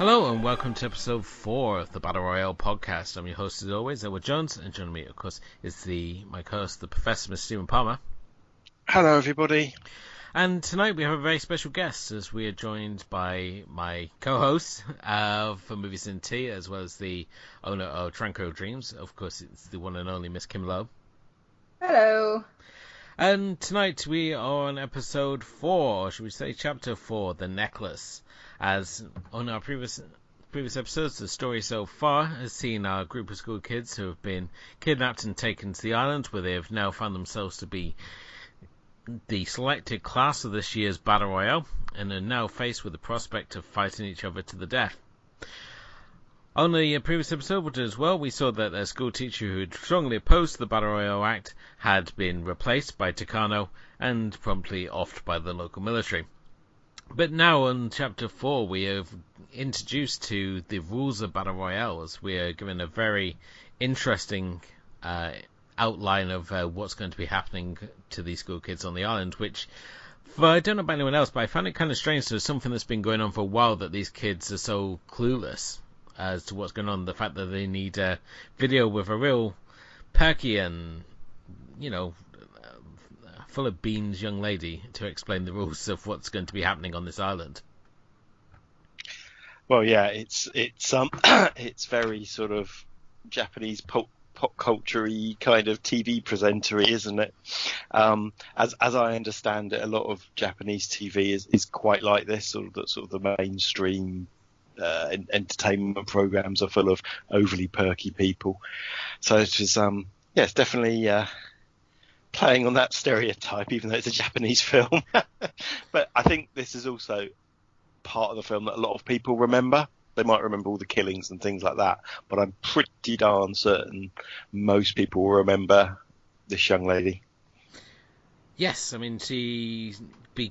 Hello and welcome to episode 4 of the Battle Royale podcast. I'm your host as always, Edward Jones, and joining me, of course, is my co-host, the Professor, Mr. Stephen Palmer. Hello, everybody. And tonight we have a very special guest, as we are joined by my co-host for Movies and Tea, as well as the owner of Tranquil Dreams. Of course, it's the one and only Miss Kim Lowe. Hello. And tonight we are on episode 4, or should we say chapter 4, The Necklace. As on our previous episodes, the story so far has seen our group of school kids who have been kidnapped and taken to the island, where they have now found themselves to be the selected class of this year's Battle Royale, and are now faced with the prospect of fighting each other to the death. On the previous episode as well, we saw that their school teacher who had strongly opposed the Battle Royale Act had been replaced by Takano and promptly offed by the local military. But now on chapter 4 we are introduced to the rules of Battle Royale, as we are given a very interesting outline of what's going to be happening to these school kids on the island, which, I don't know about anyone else, but I found it kind of strange. There's something that's been going on for a while, that these kids are so clueless as to what's going on. The fact that they need a video with a real perky and, full of beans young lady to explain the rules of what's going to be happening on this island. Well, yeah, it's it's very sort of Japanese pop culture-y kind of TV presenter-y, isn't it? As I understand it, a lot of Japanese TV is quite like this, sort of the mainstream entertainment programs are full of overly perky people. So it's definitely playing on that stereotype, even though it's a Japanese film. But I think this is also part of the film that a lot of people remember. They might remember all the killings and things like that, but I'm pretty darn certain most people will remember this young lady. Yes, I mean, she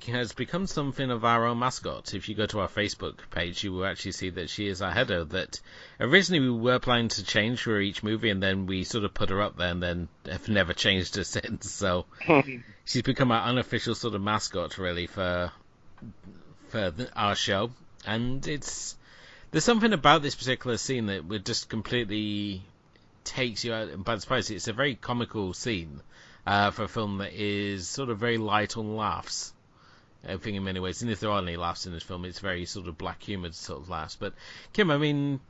has become something of our own mascot. If you go to our Facebook page, you will actually see that she is our header, that originally we were planning to change for each movie, and then we sort of put her up there and then have never changed her since. So she's become our unofficial sort of mascot, really, for our show. And there's something about this particular scene that would just completely takes you out by surprise. It's a very comical scene for a film that is sort of very light on laughs, I think, in many ways. And if there are any laughs in this film, it's very sort of black humoured sort of laughs. But Kim, I mean,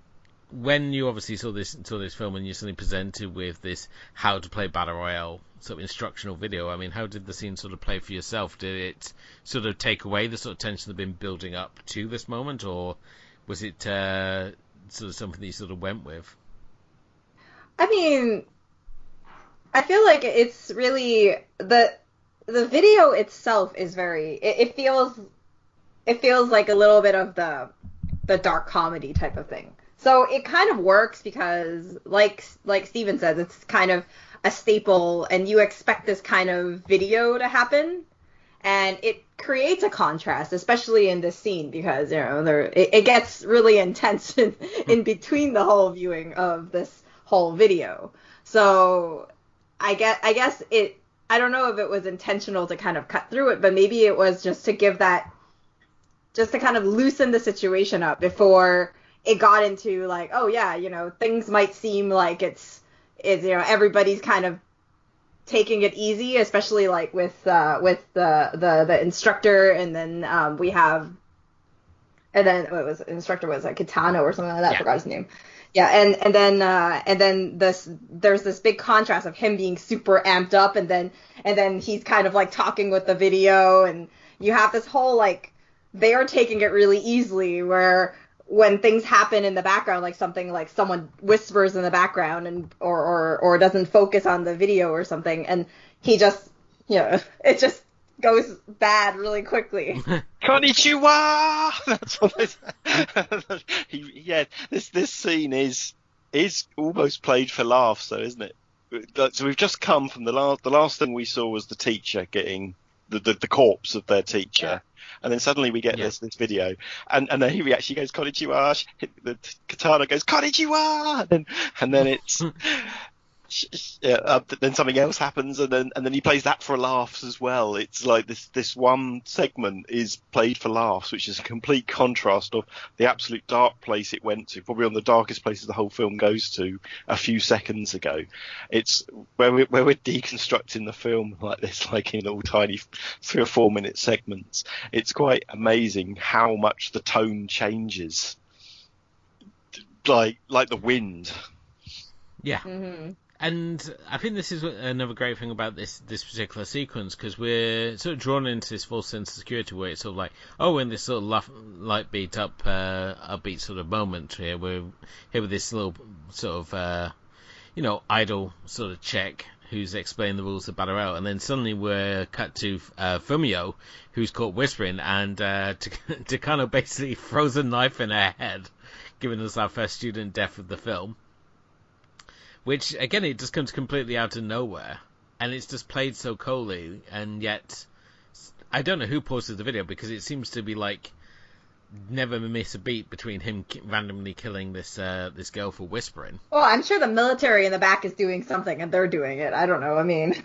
when you obviously saw this film and you're suddenly presented with this how to play Battle Royale sort of instructional video, I mean, how did the scene sort of play for yourself? Did it sort of take away the sort of tension that had been building up to this moment, or was it sort of something that you sort of went with? I mean, I feel like it's really the video itself is very. It feels like a little bit of the dark comedy type of thing. So it kind of works because, like Steven says, it's kind of a staple, and you expect this kind of video to happen, and it creates a contrast, especially in this scene, because it gets really intense in between the whole viewing of this whole video. So I guess it. I don't know if it was intentional to kind of cut through it, but maybe it was just to give that, just to kind of loosen the situation up before it got into like, oh yeah, things might seem like it's everybody's kind of taking it easy, especially like with the instructor, and then we have, and then what was the instructor was like Kitano or something like that. Yeah. I forgot his name. Yeah, and then there's this big contrast of him being super amped up, and then he's kind of like talking with the video, and you have this whole like they are taking it really easily, where when things happen in the background, like something like someone whispers in the background and or doesn't focus on the video or something, and he just it just goes bad really quickly. Konnichiwa! That's what this scene is almost played for laughs, though, isn't it? So we've just come from the last thing we saw was the teacher getting the corpse of their teacher. Yeah. And then suddenly we get this video, and then he actually goes konnichiwa. The katana goes konnichiwa, and then it's then something else happens, and then he plays that for laughs as well. It's like this one segment is played for laughs, which is a complete contrast of the absolute dark place it went to, probably one of the darkest places the whole film goes to a few seconds ago. It's where we're deconstructing the film like this, like in little tiny 3 or 4 minute segments. It's quite amazing how much the tone changes, like the wind. Yeah. Mm-hmm. And I think this is another great thing about this particular sequence, because we're sort of drawn into this false sense of security where it's sort of like, oh, in this sort of light beat upbeat sort of moment here, we're here with this little sort of, idol sort of Czech who's explaining the rules of Battle Royale, and then suddenly we're cut to Fumio, who's caught whispering, and Takano basically throws a knife in her head, giving us our first student death of the film. Which, again, it just comes completely out of nowhere. And it's just played so coldly, and yet I don't know who pauses the video, because it seems to be like never miss a beat between him randomly killing this girl for whispering. Well, I'm sure the military in the back is doing something, and they're doing it. I don't know. I mean,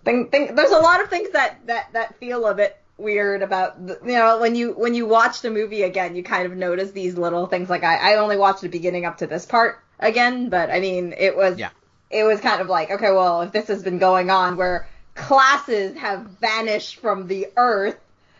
there's a lot of things that feel a bit weird about when you watch the movie again, you kind of notice these little things. Like I only watched the beginning up to this part again, but I mean, it was kind of like, okay, well, if this has been going on where classes have vanished from the earth,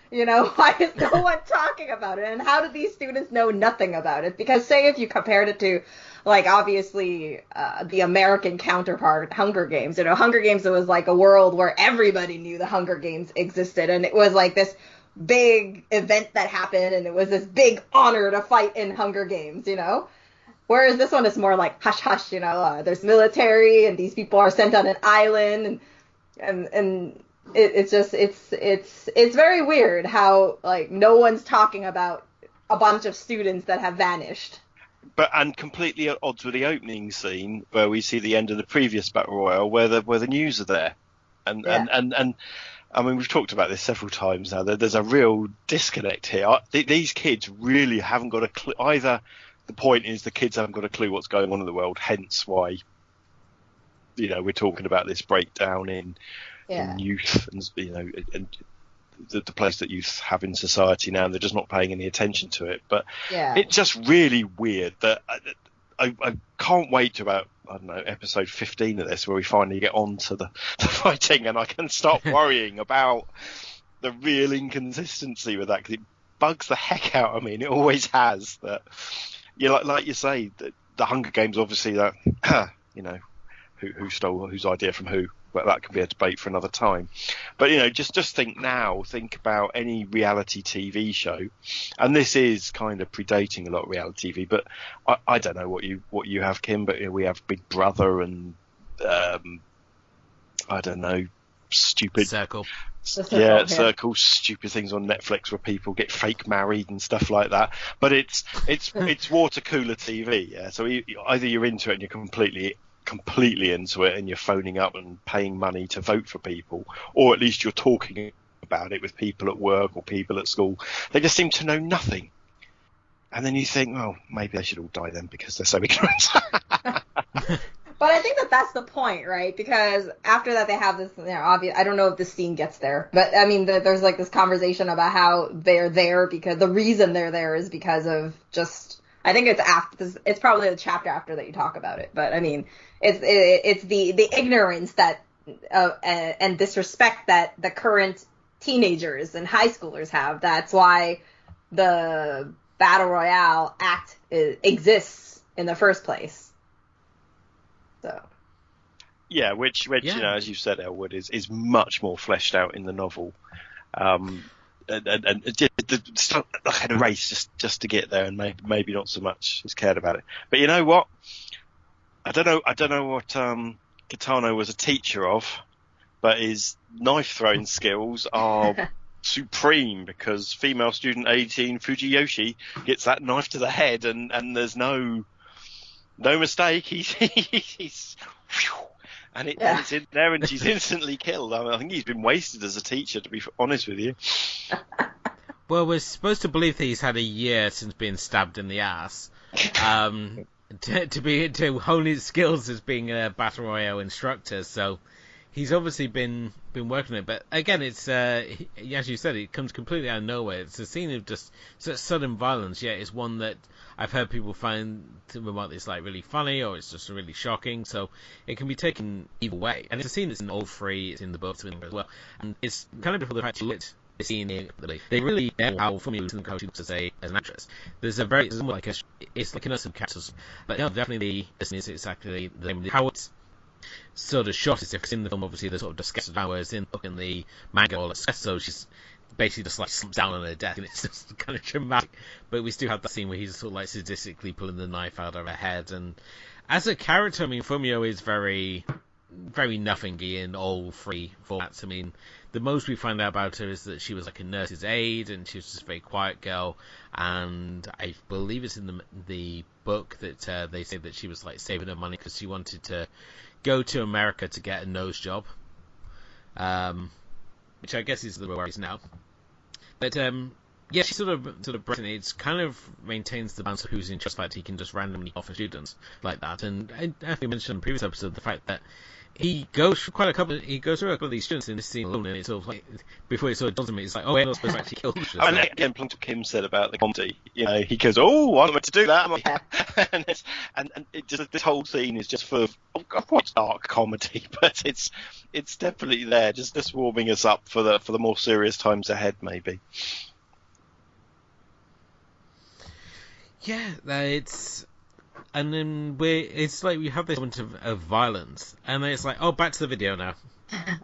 why is no one talking about it? And how do these students know nothing about it? Because say if you compared it to, like, obviously the American counterpart, Hunger Games. Hunger Games, it was like a world where everybody knew the Hunger Games existed, and it was like this big event that happened, and it was this big honor to fight in Hunger Games, Whereas this one is more like hush hush, there's military, and these people are sent on an island, and it's just it's very weird how, like, no one's talking about a bunch of students that have vanished. And completely at odds with the opening scene where we see the end of the previous Battle Royale, where the news are there, and I mean, we've talked about this several times now. There's a real disconnect here. These kids really haven't got a clue either. The point is the kids haven't got a clue what's going on in the world, hence why we're talking about this breakdown in youth and the place that youth have in society now, and they're just not paying any attention to it. But it's just really weird that I can't wait to about, I don't know, episode 15 of this, where we finally get on to the fighting, and I can start worrying about the real inconsistency with that, because it bugs the heck out of me, and it always has. That like you say, the Hunger Games, obviously, that who stole whose idea from who, but that could be a debate for another time. But just think about any reality TV show, and this is kind of predating a lot of reality TV. But I don't know what you have, Kim, but we have Big Brother and I don't know, stupid Circle. Circle, stupid things on Netflix where people get fake married and stuff like that. But it's water cooler TV. Yeah, so either you're into it and you're completely into it, and you're phoning up and paying money to vote for people, or at least you're talking about it with people at work or people at school. They just seem to know nothing, and then you think, well, maybe they should all die then, because they're so ignorant. But I think that's the point, right? Because after that, they have this, obvious. I don't know if this scene gets there, but I mean, there's like this conversation about how they're there because the reason they're there is because of just. I think it's after this. It's probably the chapter after that you talk about it, but I mean, it's the ignorance that and disrespect that the current teenagers and high schoolers have. That's why the Battle Royale act exists in the first place. So. Yeah, which as you said, Elwood, is much more fleshed out in the novel. And a race just to get there, and maybe not so much is cared about it. But you know what? I don't know what Kitano was a teacher of, but his knife throwing skills are supreme, because female student 18 Fujiyoshi gets that knife to the head, and there's no mistake. He's and it's in there, and she's instantly killed. I think he's been wasted as a teacher, to be honest with you. Well, we're supposed to believe that he's had a year since being stabbed in the ass. to hone his skills as being a Battle Royale instructor. So he's obviously been working it. But again, it's as you said, it comes completely out of nowhere. It's a scene of just such sudden violence. Yet it's one that I've heard people find to remark it's like really funny, or it's just really shocking. So it can be taken either way. And it's a scene that's in all three. It's in the books as well, and it's kind of difficult the fact to look. Scene they really know how Fumio is in the coach as an actress. There's like it's like an awesome characters, but no, definitely this is exactly the same. How it's sort of shot is different in the film. Obviously, the sort of disgusted hours in the manga, all that. So she's basically just like slumps down on her death, and it's just kind of dramatic. But we still have that scene where he's sort of like sadistically pulling the knife out of her head. And as a character, I mean, Fumio is very nothingy in all three formats. I mean, the most we find out about her is that she was like a nurse's aide, and she was just a very quiet girl. And I believe it's in the book that they say that she was like saving her money because she wanted to go to America to get a nose job, which I guess is the worries now. But yeah, she sort of it's kind of maintains the balance of who's in charge. The fact he can just randomly offer students like that, and I think I mentioned in the previous episode the fact that he goes through a couple of these students in this scene alone, and it's sort of like before it sort of doesn't me, it's like, oh, we're not supposed to actually kill them. And again, plenty of Kim said about the comedy. You know, he goes, "Oh, I'm meant to do that," and it just this whole scene is just full of quite dark comedy, but it's definitely there, just warming us up for the more serious times ahead, maybe. Yeah, it's. And then it's like we have this moment of violence, and then it's like, oh, back to the video now.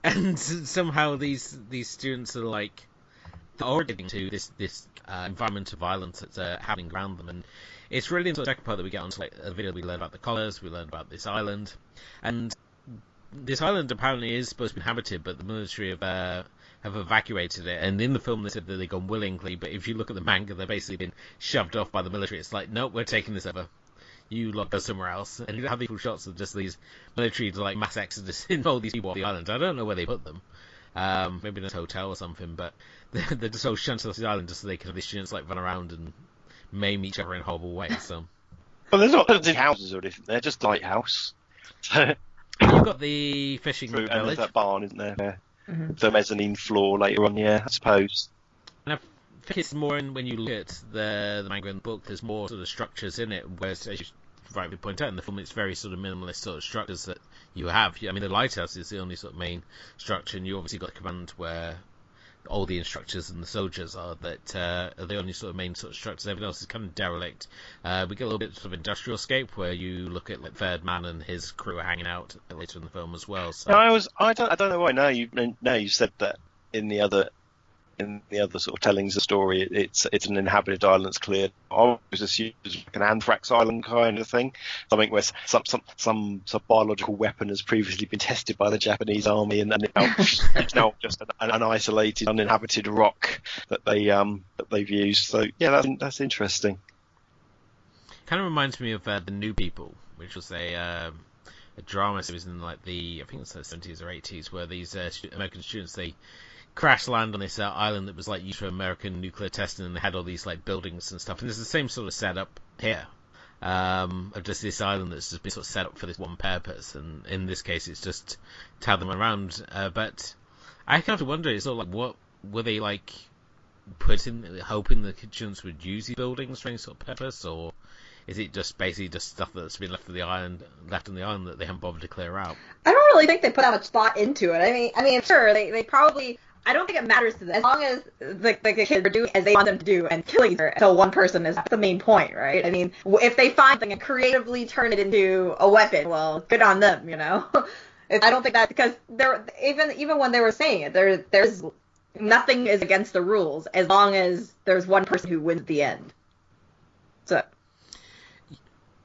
And somehow these students are like already getting to this environment of violence that's happening around them, and it's really into the second part that we get onto like a video. We learn about the collars, we learn about this island, and this island apparently is supposed to be inhabited, but the military have evacuated it. And in the film they said that they've gone willingly, but if you look at the manga, they've basically been shoved off by the military. It's like, nope, we're taking this over. You lot go somewhere else. And you have these cool shots of just these military like mass exodus in all these people on the island. I don't know where they put them. Maybe in a hotel or something, but they're just all shunted off the island just so they can have these students like run around and maim each other in horrible ways. So, well, there's not houses or anything. They're just lighthouse. You've got the fishing village. And there's that barn, isn't there? Yeah. Mm-hmm. The mezzanine floor later on, yeah, I suppose. And I think it's more when you look at the manga and the book, there's more sort of structures in it, whereas as you rightly point out in the film, it's very sort of minimalist sort of structures that you have. I mean, the lighthouse is the only sort of main structure, and you obviously got the command where all the instructors and the soldiers are the only sort of main sort of structures. Everything else is kind of derelict. We get a little bit of industrial scape where you look at like Third Man and his crew are hanging out later in the film as well. So I don't know why now you said that in the other sort of tellings of the story, it's an inhabited island that's cleared. I always assumed it was like an anthrax island kind of thing, something where some biological weapon has previously been tested by the Japanese army, and it's now just an isolated, uninhabited rock that they've used. So yeah, that's interesting. Kind of reminds me of The New People, which was a drama series in like I think it's the 70s or 80s, where these American students they crash land on this island that was like used for American nuclear testing, and they had all these like buildings and stuff. And it's the same sort of setup here, of just this island that's just been sort of set up for this one purpose. And in this case, it's just to have them around. But I kind of wonder, it's all like, what were they like hoping the students would use these buildings for any sort of purpose, or is it just basically just stuff that's been left on the island that they haven't bothered to clear out? I don't really think they put that much thought into it. I mean, sure, they probably. I don't think it matters to them as long as the kids are doing as they want them to do, and killing her until one person is the main point, right? I mean, if they find something and creatively turn it into a weapon, well, good on them, you know. I don't think that, because even when they were saying it, there's nothing is against the rules as long as there's one person who wins at the end. So.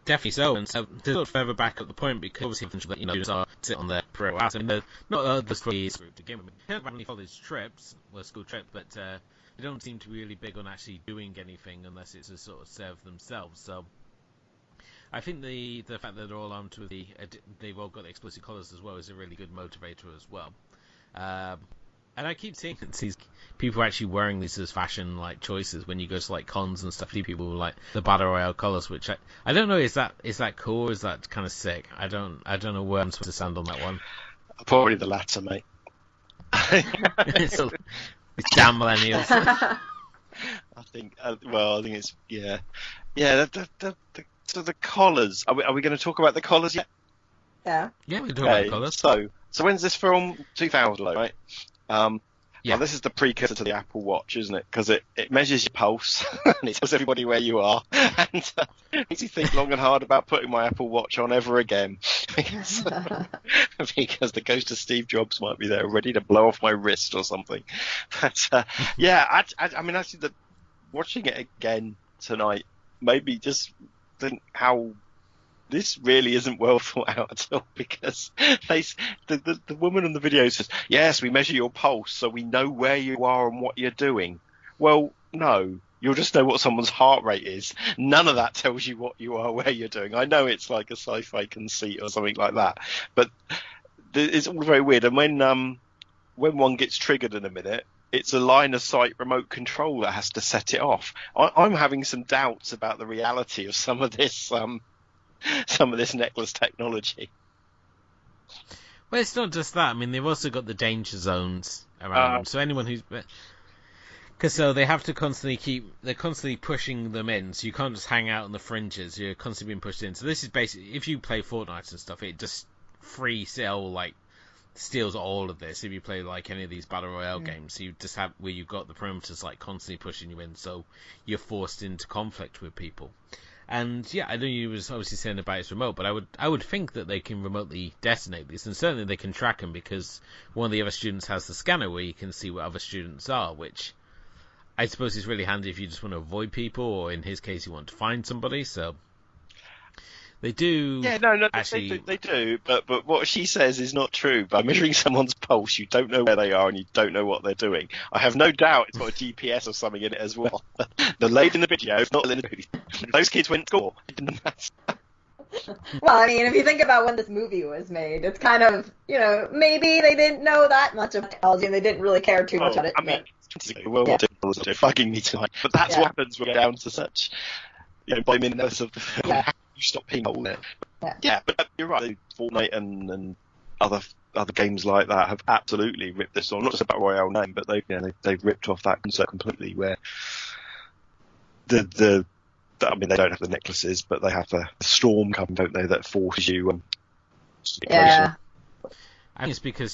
Definitely so, and so to sort of further back up the point, because obviously, students are sit on their pro house. I mean, they're not the group to begin with. They don't randomly follow these trips, school trips, but they don't seem to be really big on actually doing anything unless it's to sort of serve themselves. So I think the fact that they're all armed with they've all got the explicit collars as well is a really good motivator as well. And I keep seeing these people actually wearing these as fashion like choices when you go to like cons and stuff. See people with like the Battle Royale colours, which I don't know, is that cool? Or is that kind of sick? I don't know where I'm supposed to stand on that one. Probably the latter, mate. So, it's damn millennials. I think it's yeah. So the collars. Are we going to talk about the collars yet? Yeah. Yeah, we can talk about the colours. So when's this film? 2000, right? Yeah. Well, this is the precursor to the Apple Watch, isn't it? Because it measures your pulse and it tells everybody where you are, and makes you think long and hard about putting my Apple Watch on ever again, because the ghost of Steve Jobs might be there, ready to blow off my wrist or something. But I mean, actually, watching it again tonight made me just think how this really isn't well thought out at all, because the woman in the video says, yes, we measure your pulse so we know where you are and what you're doing. Well, no, you'll just know what someone's heart rate is. None of that tells you what you are, where you're doing. I know it's like a sci-fi conceit or something like that, but it's all very weird. And when one gets triggered in a minute, it's a line of sight remote control that has to set it off. I'm having some doubts about the reality of some of this necklace technology. Well, it's not just that. I mean, they've also got the danger zones around. So anyone who's... Because they have to they're constantly pushing them in, so you can't just hang out on the fringes. You're constantly being pushed in. So this is basically, if you play Fortnite and stuff, it just steals all of this. If you play like any of these Battle Royale games, you just have where you've got the perimeters like constantly pushing you in, so you're forced into conflict with people. And yeah, I know you was obviously saying about it's remote, but I would think that they can remotely detonate these, and certainly they can track them, because one of the other students has the scanner where you can see what other students are, which I suppose is really handy if you just want to avoid people, or in his case you want to find somebody. So they do. Yeah, no, actually... they do. But what she says is not true. By measuring someone's pulse, you don't know where they are and you don't know what they're doing. I have no doubt it's got a GPS or something in it as well. The lady in the video, if not in the movie, those kids went to school. Well, I mean, if you think about when this movie was made, it's kind of, maybe they didn't know that much of technology and they didn't really care too much about it. I mean, fucking need to, but that's what happens when we get down to such, by minutes of how you stop people it. Yeah, but you're right. Fortnite and other games like that have absolutely ripped this on. Not just about Royale name, but they've ripped off that concept completely. Where I mean, they don't have the necklaces, but they have the storm come, don't they? That forces you. Yeah. I think it's because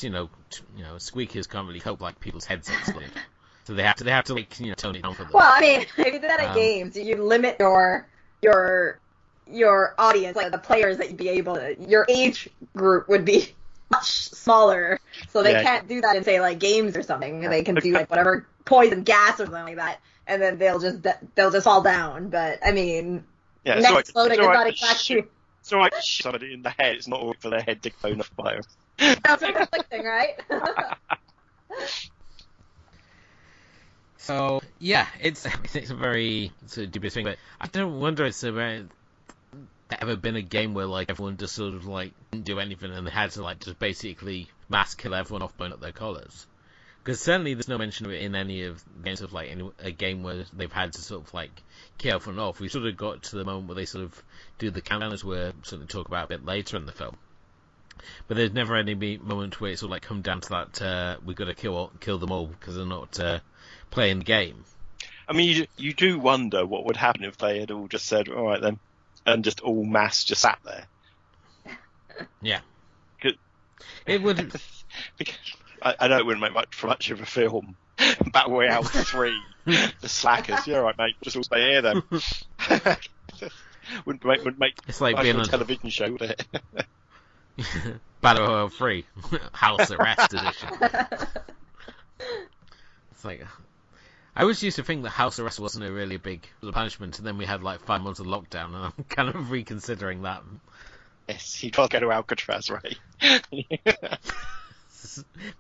squeakers can't really cope like people's headsets do. So they have to like tone it down for them. Well, I mean, if you do that at games, you limit your audience, like the players that you'd be able to. Your age group would be much smaller, so they can't do that in say like games or something. They can do like whatever poison gas or something like that, and then they'll just fall down. But I mean, next loading is not exactly. It's alright, somebody in the head. It's not all for their head to go on fire. That's conflicting, right? So yeah, it's a very dubious thing, but I don't wonder if there ever been a game where like everyone just sort of like didn't do anything and they had to like just basically mass kill everyone off, blowing up their collars. Because certainly there's no mention of it in any of the games of like a game where they've had to sort of like kill everyone off. We sort of got to the moment where they sort of do the countdown, as we're sort of talk about a bit later in the film. But there's never any moment where it's sort of like come down to that we've got to kill them all because they're not playing the game. I mean, you do wonder what would happen if they had all just said, all right then, and just all mass just sat there. Yeah. It would. I know it wouldn't make much of a film. Battle Royale 3, the slackers. Yeah, all right, mate. Just all stay here then. wouldn't make it's like being on a television show, would it? Battle Royale 3, House Arrest edition. It's like, I always used to think that house arrest wasn't a really big punishment, and then we had like 5 months of lockdown, and I'm kind of reconsidering that. Yes, you can't go to Alcatraz, right?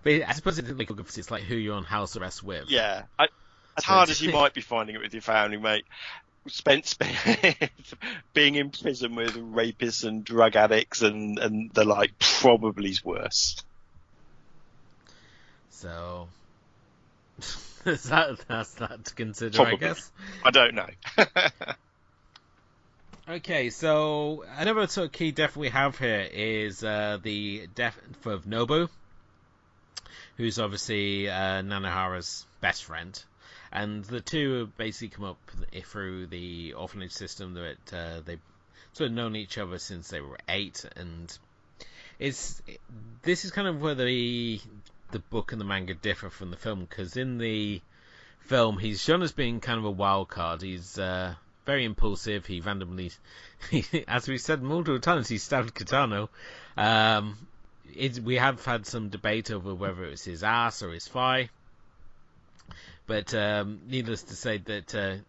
But I suppose it's like who you're on house arrest with. Yeah, as hard as you might be finding it with your family, mate, being in prison with rapists and drug addicts and the like probably is worse. So That's that to consider, Probably. I guess. I don't know. Okay, so another sort of key death we have here is the death of Nobu, who's obviously Nanohara's best friend. And the two basically come up through the orphanage system that they've sort of known each other since they were 8. And this is kind of where the book and the manga differ from the film, because in the film he's shown as being kind of a wild card. He's very impulsive. He randomly, as we said multiple times, he stabbed Kitano. We have had some debate over whether it was his ass or his thigh, but needless to say that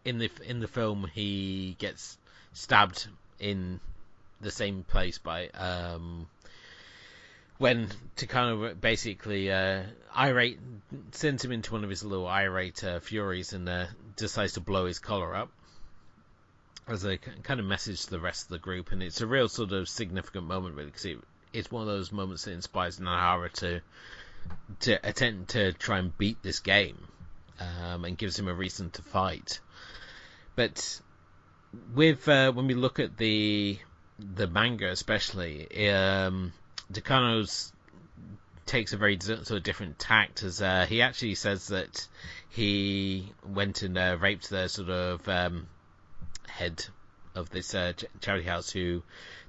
in the film he gets stabbed in the same place by when Takano basically irate sends him into one of his little irate furies and decides to blow his collar up as a kind of message to the rest of the group. And it's a real sort of significant moment, really, because it's one of those moments that inspires Nanohara to attempt to try and beat this game, and gives him a reason to fight. But with when we look at the manga especially, Takano's takes a very sort of different tact, as he actually says that he went and raped the sort of head of this charity house, who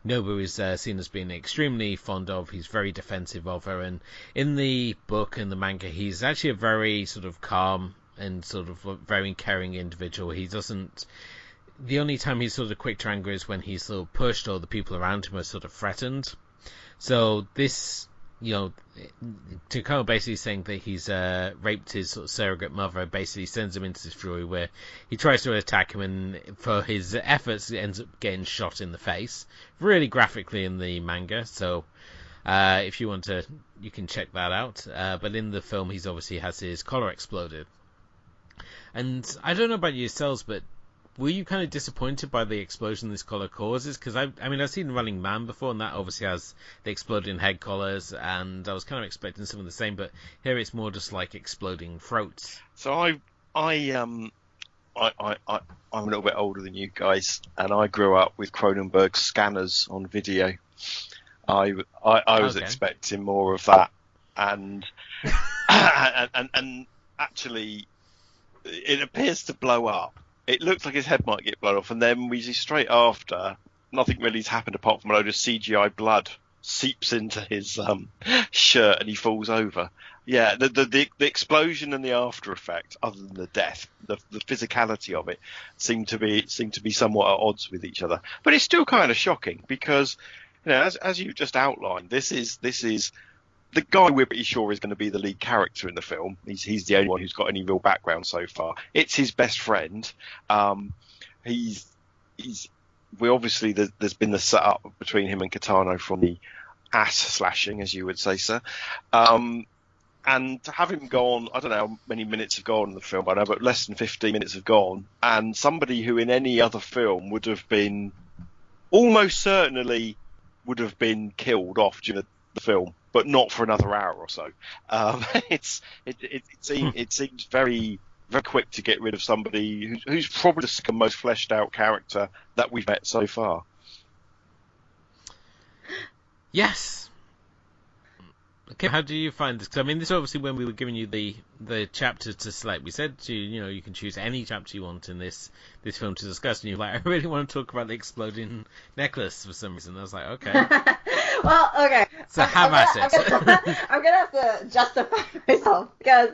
Nobu is seen as being extremely fond of. He's very defensive of her, and in the book and the manga he's actually a very sort of calm and sort of very caring individual. He doesn't... The only time he's sort of quick to anger is when he's sort of pushed or the people around him are sort of threatened. So this, Takano basically saying that he's raped his sort of surrogate mother basically sends him into this fury where he tries to attack him, and for his efforts he ends up getting shot in the face, really graphically in the manga. So if you want to, you can check that out. But in the film he's obviously has his collar exploded. And I don't know about yourselves, but were you kind of disappointed by the explosion this collar causes? Because I mean, I've seen Running Man before, and that obviously has the exploding head collars, and I was kind of expecting some of the same, but here it's more just like exploding throats. So I'm a little bit older than you guys, and I grew up with Cronenberg's scanners on video. I was expecting more of that, and and actually, it appears to blow up. It looks like his head might get blown off, and then we see straight after, nothing really has happened apart from a load of CGI blood seeps into his shirt and he falls over. Yeah, the explosion and the after effect, other than the death, the physicality of it seemed to be somewhat at odds with each other. But it's still kind of shocking because, as you just outlined, this is the guy we're pretty sure is going to be the lead character in the film. He's the only one who's got any real background so far. It's his best friend. There's been the setup between him and Kitano from the ass slashing, as you would say, sir. And to have him gone, I don't know how many minutes have gone in the film, I know, but less than 15 minutes have gone. And somebody who in any other film would have been almost certainly would have been killed off during the film, but not for another hour or so. It seems very, very quick to get rid of somebody who's probably the second most fleshed out character that we've met so far. Yes. Okay, how do you find this? 'Cause, I mean, this obviously when we were giving you the chapters to select, we said you can choose any chapter you want in this film to discuss, and you're like, I really want to talk about the exploding necklace for some reason. I was like, okay. Well, okay. So have at it. I'm gonna have to justify myself because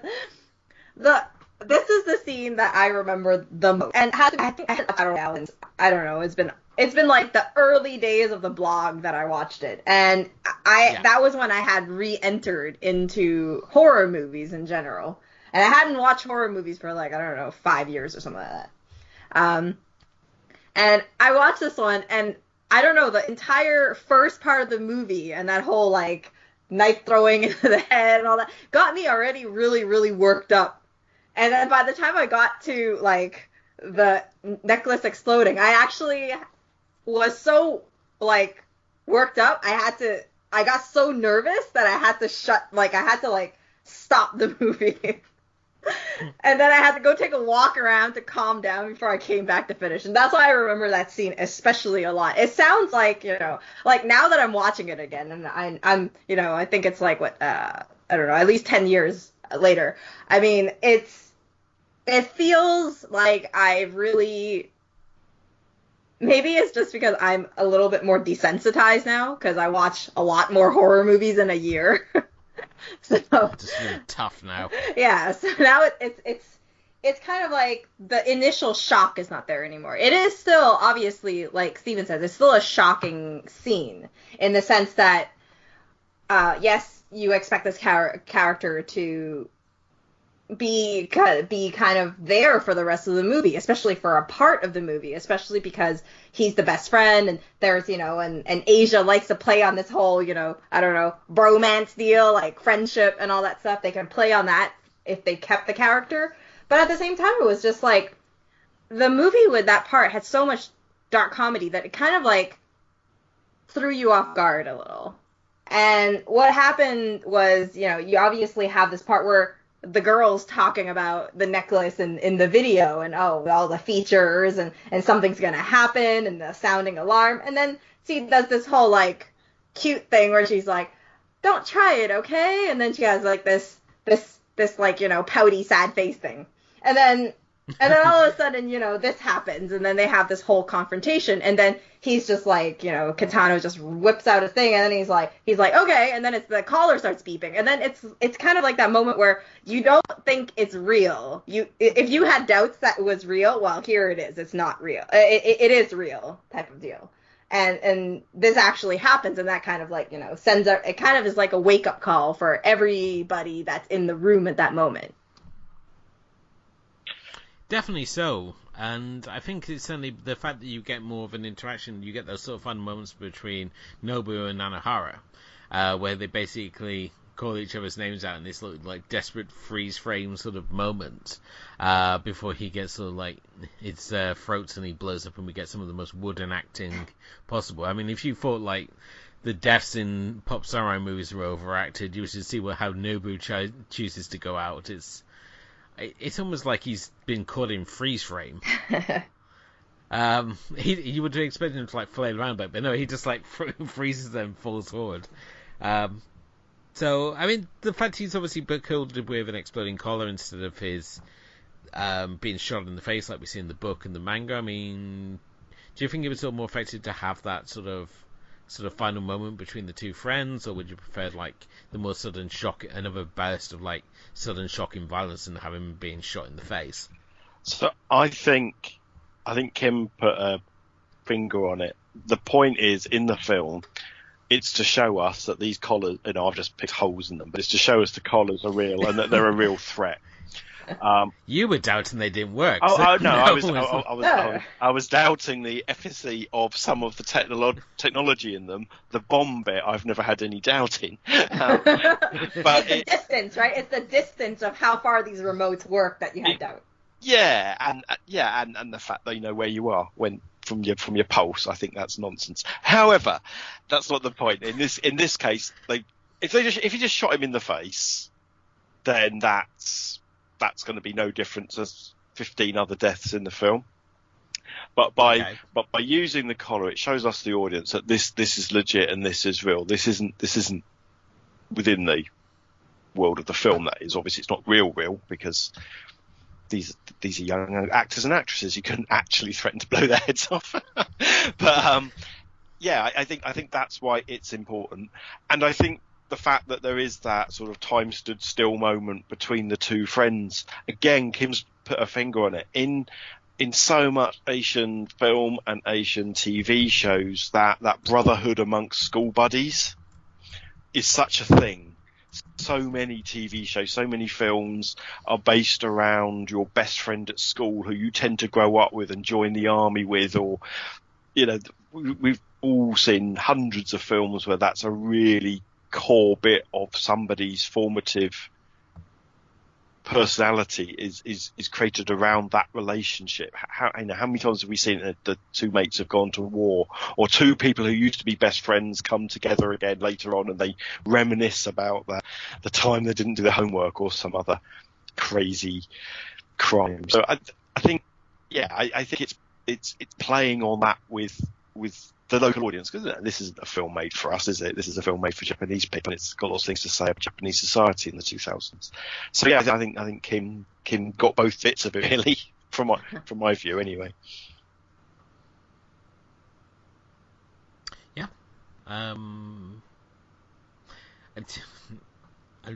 this is the scene that I remember the most, and I think Battle Royale. I don't know. It's been like the early days of the blog that I watched it, and that was when I had re-entered into horror movies in general, and I hadn't watched horror movies for 5 years or something like that. And I watched this one, and I don't know, the entire first part of the movie and that whole knife throwing into the head and all that got me already really, really worked up. And then by the time I got to the necklace exploding, I actually was so worked up. I got so nervous that I had to stop the movie. And then I had to go take a walk around to calm down before I came back to finish. And that's why I remember that scene especially a lot. It sounds like, like now that I'm watching it again, and I'm I think it's like I don't know, at least 10 years later. I mean, it feels like I've really, maybe it's just because I'm a little bit more desensitized now because I watch a lot more horror movies in a year. So just really tough now. Yeah, so now it's kind of like the initial shock is not there anymore. It is still obviously, like Steven says, it's still a shocking scene in the sense that yes, you expect this character to be kind of there for the rest of the movie, especially for a part of the movie, especially because he's the best friend, and there's, and Asia likes to play on this whole, I don't know, bromance deal, like friendship and all that stuff. They can play on that if they kept the character. But at the same time, it was just like, the movie with that part had so much dark comedy that it kind of like threw you off guard a little. And what happened was, you obviously have this part where the girl's talking about the necklace in the video and all the features and something's gonna happen and the sounding alarm, and then she does this whole like cute thing where she's like, don't try it, okay? And then she has like this like, pouty sad face thing, and then all of a sudden, this happens, and then they have this whole confrontation, and then he's just like, Kitano just whips out a thing, and then he's like, okay, and then the caller starts beeping, and then it's kind of like that moment where you don't think it's real. If you had doubts that it was real, well, here it is. It's not real. It is real type of deal, and this actually happens, and that kind of like, sends out. It kind of is like a wake up call for everybody that's in the room at that moment. Definitely so, and I think it's certainly the fact that you get more of an interaction. You get those sort of fun moments between Nobu and Nanohara, where they basically call each other's names out in this little, like, desperate freeze frame sort of moment before he gets sort of like his throat and he blows up, and we get some of the most wooden acting possible. I mean, if you thought like the deaths in pop samurai movies were overacted, you should see how Nobu chooses to go out. It's almost like he's been caught in freeze frame. You would expect him to like flail around, but no, he just like freezes them and falls forward. So, I mean, the fact he's obviously killed with an exploding collar instead of his being shot in the face like we see in the book and the manga, I mean, do you think it was sort of more effective to have that sort of final moment between the two friends, or would you prefer like the more sudden shock, another burst of like sudden shocking violence and have him being shot in the face? So I think Kim put a finger on it. The point is, in the film, it's to show us that these collars, I've just picked holes in them, but it's to show us the collars are real and that they're a real threat. You were doubting they didn't work. I was doubting the efficacy of some of the technology in them. The bomb bit, I've never had any doubt in. But it's the distance, right? It's the distance of how far these remotes work that you had doubt. Yeah, and the fact that you know where you are from your pulse. I think that's nonsense. However, that's not the point. In this case, like if you just shot him in the face, then that's going to be no different to 15 other deaths in the film. But by using the collar, it shows us the audience that this is legit and this is real. This isn't within the world of the film. That is, obviously it's not real because these are young actors and actresses. You couldn't actually threaten to blow their heads off. But yeah, I think that's why it's important, and I think the fact that there is that sort of time stood still moment between the two friends. Again, Kim's put a finger on it. In so much Asian film and Asian TV shows, that brotherhood amongst school buddies is such a thing. So many TV shows, so many films are based around your best friend at school who you tend to grow up with and join the army with, or, we've all seen hundreds of films where that's a really core bit of somebody's formative personality is created around that relationship. How many times have we seen that the two mates have gone to war, or two people who used to be best friends come together again later on and they reminisce about the time they didn't do their homework or some other crazy crime. So I think, I think it's playing on that with the local audience, because this isn't a film made for us, is it? This is a film made for Japanese people, and it's got lots of things to say about Japanese society in the 2000s. So yeah, I think Kim got both bits of it, really, from my view, anyway. Yeah. I'm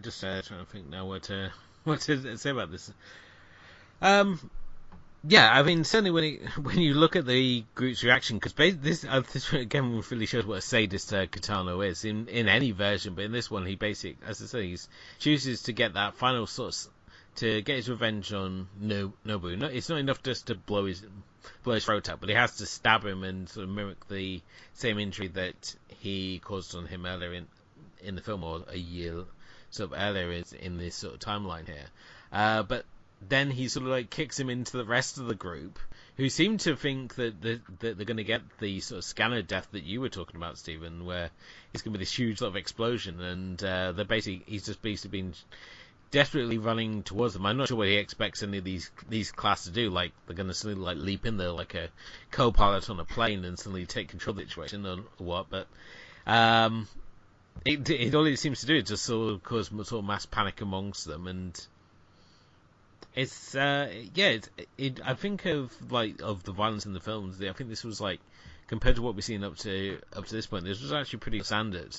just trying to think now what to say about this. Yeah, I mean, certainly when you look at the group's reaction, because this again really shows what a sadist Kitano is in any version, but in this one, he basically, as I say, he chooses to get that final to get his revenge on Nobu. No, it's not enough just to blow his throat out, but he has to stab him and sort of mimic the same injury that he caused on him earlier in the film, or a year sort of earlier in this sort of timeline here. But then he sort of like kicks him into the rest of the group, who seem to think that they're going to get the sort of scanner death that you were talking about, Stephen, where it's going to be this huge sort of explosion, and he's just basically been desperately running towards them. I'm not sure what he expects any of these class to do. Like, they're going to suddenly like leap in there like a co-pilot on a plane and suddenly take control of the situation or what, but it all it seems to do is just sort of cause sort of mass panic amongst them, and it's I think of the violence in the films. I think this was like, compared to what we've seen up to this point, this was actually pretty standard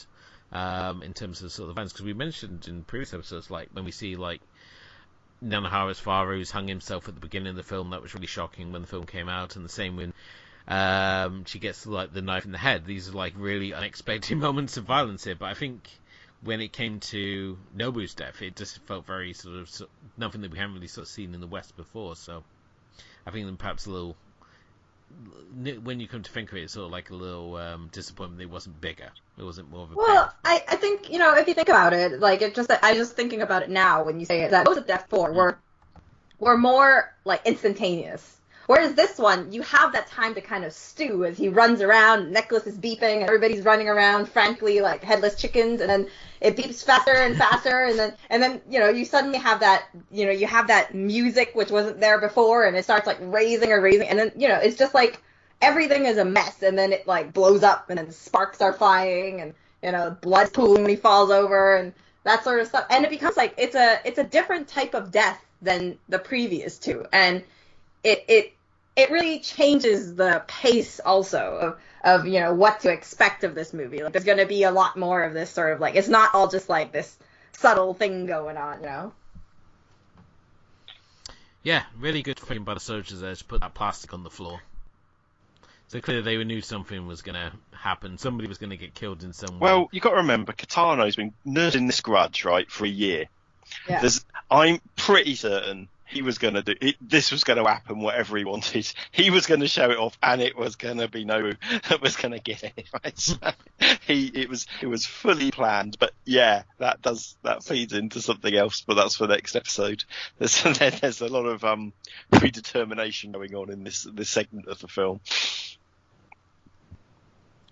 in terms of sort of violence, because we mentioned in previous episodes, like when we see like Nanohara's father who's hung himself at the beginning of the film, that was really shocking when the film came out, and the same when she gets like the knife in the head. These are like really unexpected moments of violence here, but I think when it came to Nobu's death, it just felt very sort of nothing that we haven't really sort of seen in the West before. So I think perhaps a little, when you come to think of it, it's sort of like a little disappointment that it wasn't bigger. It wasn't more of a. Well, I think, if you think about it, like I'm just thinking about it now when you say it, that most of Death 4 were more like instantaneous. Whereas this one, you have that time to kind of stew as he runs around, necklace is beeping, and everybody's running around, frankly, like headless chickens, and then it beeps faster and faster, and then you suddenly have that, you have that music which wasn't there before, and it starts like raising, and then, it's just like everything is a mess, and then it like blows up, and then sparks are flying, and blood's pooling when he falls over, and that sort of stuff, and it becomes like it's a different type of death than the previous two, and it really changes the pace also of what to expect of this movie. Like, there's going to be a lot more of this sort of like, it's not all just like this subtle thing going on, Yeah, really good thing by the soldiers there to put that plastic on the floor. So clearly they knew something was going to happen. Somebody was going to get killed in some way. Well, you got to remember, Kitano's been nursing this grudge, right, for a year. Yeah. I'm pretty certain he was going to do it. This was going to happen, whatever he wanted. He was going to show it off, and it was going to be Nobu that was going to get it. Right? So it was fully planned. But yeah, that feeds into something else. But that's for the next episode. There's a lot of predetermination going on in this segment of the film.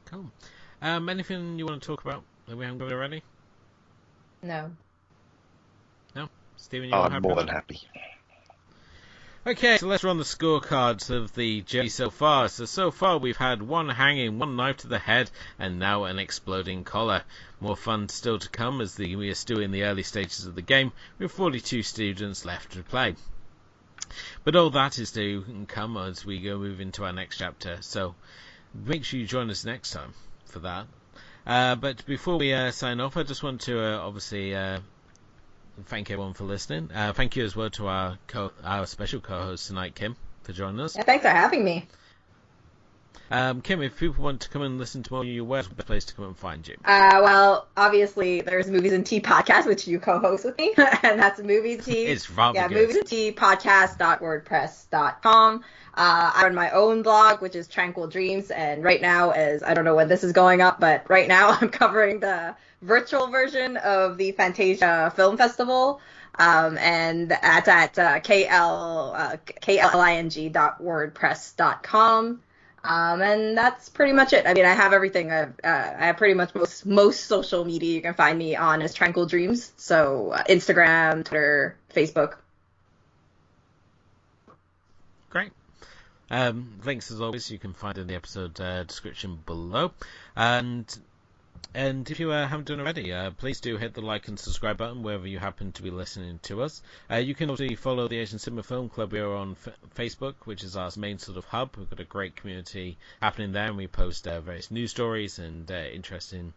Cool. Anything you want to talk about that we haven't got already? No. No? Stephen, you're happy? I'm more than happy. Okay, so let's run the scorecards of the journey so far. So far we've had one hanging, one knife to the head, and now an exploding collar. More fun still to come as we are still in the early stages of the game, with 42 students left to play. But all that is to come as we move into our next chapter, so make sure you join us next time for that. But before we sign off, I just want to obviously thank everyone for listening. Thank you as well to our special co-host tonight, Kim, for joining us. Yeah, thanks for having me. Kim, if people want to come and listen to more of you, where's the best place to come and find you? Well, obviously, there's Movies and Tea podcast, which you co-host with me, and that's Movies and Tea. It's rather good. Movies and Tea podcast.wordpress.com. I run my own blog, which is Tranquil Dreams, and right now, I don't know when this is going up, but right now I'm covering the virtual version of the Fantasia Film Festival, and that's at kling.wordpress.com. And that's pretty much it. I mean, I have everything. I have pretty much most social media you can find me on as Tranquil Dreams. So Instagram, Twitter, Facebook, Links, as always, you can find in the episode description below. And if you haven't done already, please do hit the like and subscribe button wherever you happen to be listening to us. You can also follow the Asian Cinema Film Club. We are on Facebook, which is our main sort of hub. We've got a great community happening there, and we post various news stories and interesting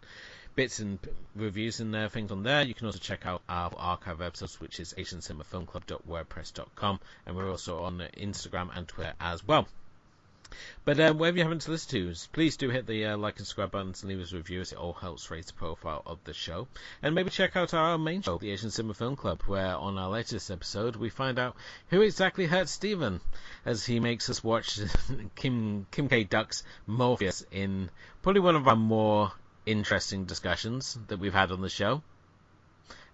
bits and reviews and things on there. You can also check out our archive episodes, which is asiancinemafilmclub.wordpress.com, and we're also on Instagram and Twitter as well. But wherever you happen to listen to, please do hit the like and subscribe buttons and leave us a review, as it all helps raise the profile of the show. And maybe check out our main show, the Asian Cinema Film Club, where on our latest episode we find out who exactly hurt Stephen, as he makes us watch Kim K. Duck's Morpheus in probably one of our more interesting discussions that we've had on the show.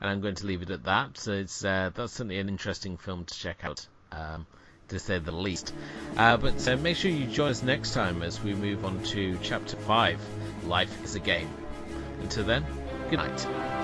And I'm going to leave it at that. So it's that's certainly an interesting film to check out, to say the least. But make sure you join us next time as we move on to Chapter 5, Life is a Game. Until then, good night.